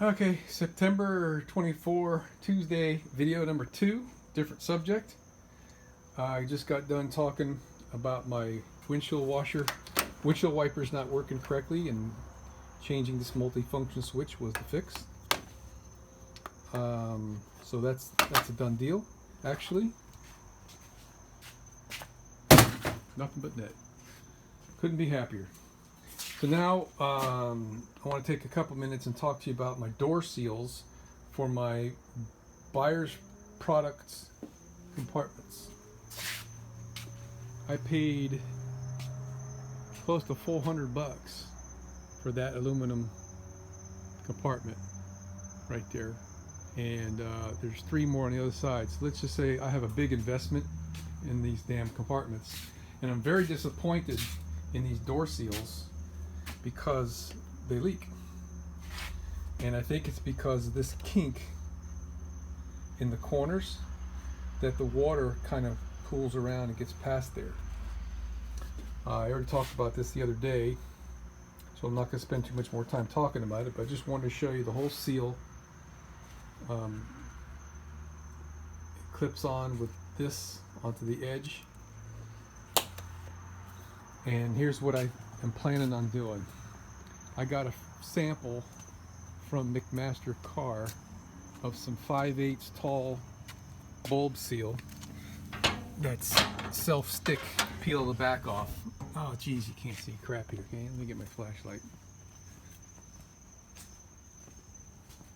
Okay, September 24, Tuesday, video number 2, different subject. I just got done talking about my windshield wipers not working correctly, and changing this multifunction switch was the fix. So that's a done deal, actually. Nothing but net. Couldn't be happier. So now I want to take a couple minutes and talk to you about my door seals for my buyer's products compartments. I paid close to $400 for that aluminum compartment right there, and there's 3 more on the other side. So let's just say I have a big investment in these damn compartments, and I'm very disappointed in these door seals because they leak. And I think it's because of this kink in the corners that the water kind of pools around and gets past there. I already talked about this the other day, so I'm not going to spend too much more time talking about it, but I just wanted to show you the whole seal. It clips on with this onto the edge. And here's what I am planning on doing. I got a sample from McMaster Car of some 5/8 tall bulb seal that's self-stick. Peel the back off. Oh geez, you can't see crap here. Okay, let me get my flashlight.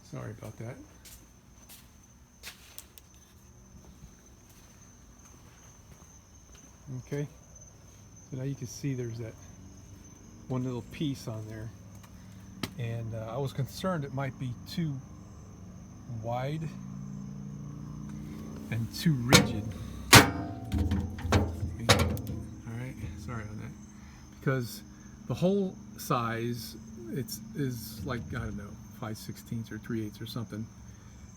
Sorry about that. Okay, so now you can see there's that one little piece on there, and I was concerned it might be too wide and too rigid. Alright, sorry on that. Because the hole size is like, I don't know, 5/16 or 3/8 or something.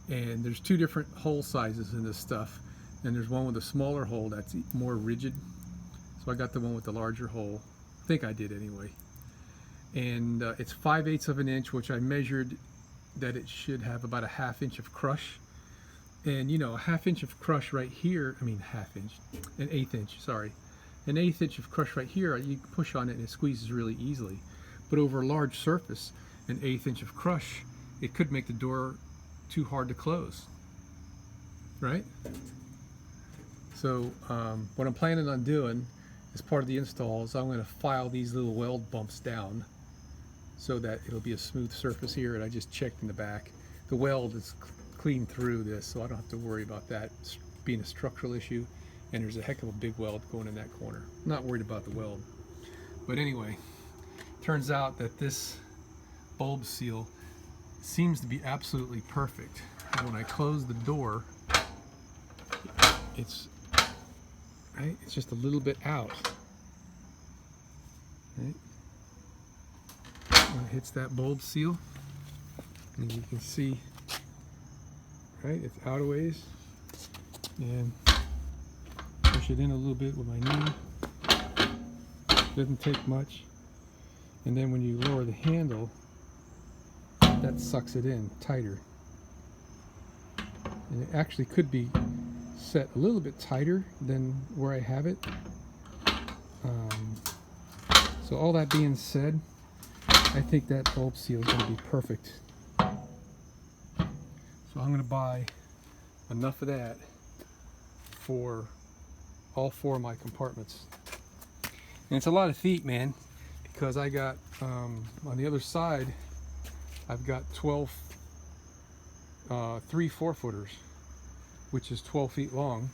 And there's 2 different hole sizes in this stuff. And there's one with a smaller hole that's more rigid. So I got the one with the larger hole. I think I did anyway. And it's 5/8 of an inch, which I measured that it should have about a 1/2 inch of crush. And you know, a 1/2 inch of crush right here, I mean 1/2 inch, an 1/8 inch, sorry. An 1/8 inch of crush right here, you can push on it and it squeezes really easily. But over a large surface, an 1/8 inch of crush, it could make the door too hard to close, right? So what I'm planning on doing as part of the install is I'm going to file these little weld bumps down so that it'll be a smooth surface here. And I just checked in the back. The weld is clean through this, so I don't have to worry about that being a structural issue. And there's a heck of a big weld going in that corner. I'm not worried about the weld. But anyway, turns out that this bulb seal seems to be absolutely perfect. And when I close the door, it's just a little bit out. Right? When it hits that bulb seal, and you can see, right, it's out a ways, and push it in a little bit with my knee. Doesn't take much. And then when you lower the handle, that sucks it in tighter. And it actually could be set a little bit tighter than where I have it. So all that being said, I think that bulb seal is going to be perfect. So I'm going to buy enough of that for all 4 of my compartments. And it's a lot of feet, man, because I got on the other side I've got 12 3 4-footers, which is 12 feet long.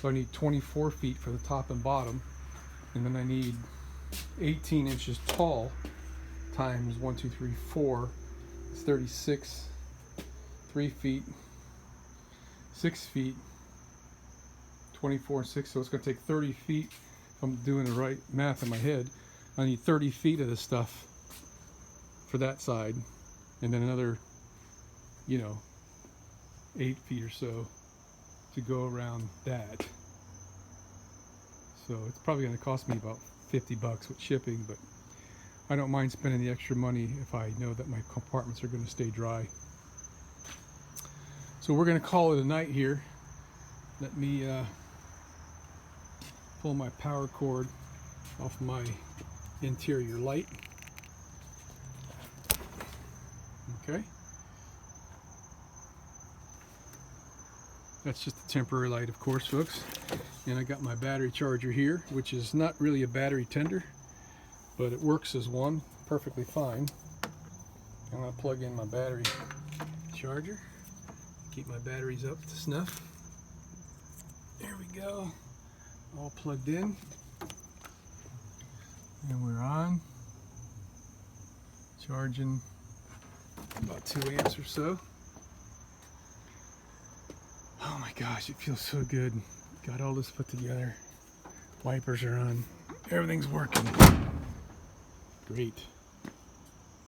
So I need 24 feet for the top and bottom, and then I need 18 inches tall times 1 2 3 4. It's 36. 3 feet, 6 feet, 24 and 6, so it's going to take 30 feet. If I'm doing the right math in my head, I need 30 feet of this stuff for that side, and then another, 8 feet or so to go around that. So it's probably going to cost me about $50 with shipping, but I don't mind spending the extra money if I know that my compartments are going to stay dry. So we're going to call it a night here. Let me pull my power cord off my interior light. Okay. That's just a temporary light, of course, folks. And I got my battery charger here, which is not really a battery tender, but it works as one perfectly fine. I'm going to plug in my battery charger, keep my batteries up to snuff. There we go, all plugged in. And we're on, charging about 2 amps or so. Oh my gosh, it feels so good. Got all this put together. Wipers are on. Everything's working. Great.